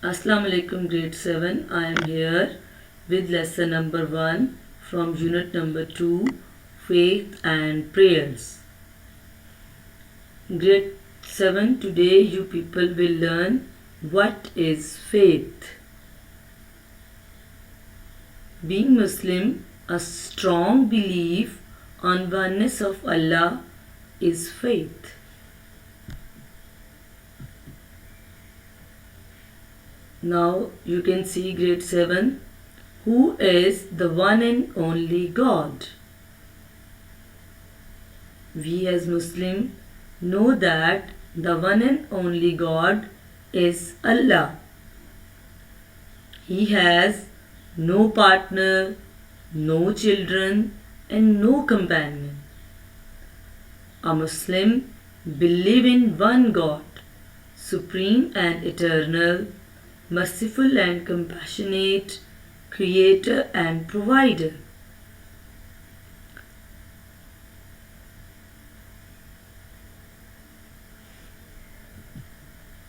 Assalamu alaikum grade 7. I am here with lesson number 1 from unit number 2, Faith and Prayers. Grade 7, today you people will learn what is faith. Being Muslim, a strong belief on oneness of Allah is faith. Now you can see grade 7. Who is the one and only God? We as Muslim know that the one and only God is Allah. He has no partner, no children and no companion. A Muslim believes in one God, supreme and eternal, merciful and compassionate, creator and provider.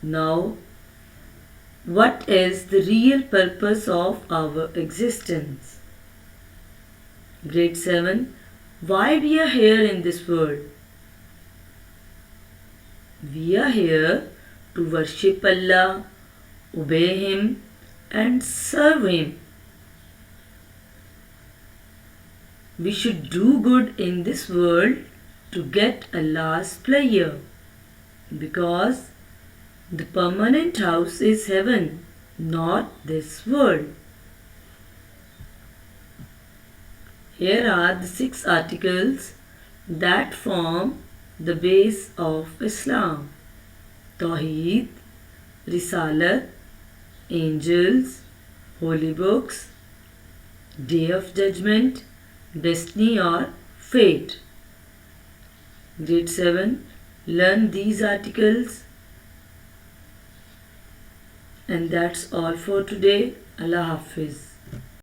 Now, what is the real purpose of our existence? Grade 7. Why we are here in this world? We are here to worship Allah, obey Him and serve Him. We should do good in this world to get Allah's pleasure, because the permanent house is heaven, not this world. Here are the 6 articles that form the base of Islam: Tawheed, Risalat, Angels, Holy Books, Day of Judgment, Destiny or Fate. Grade 7. Learn these articles. And that's all for today. Allah Hafiz.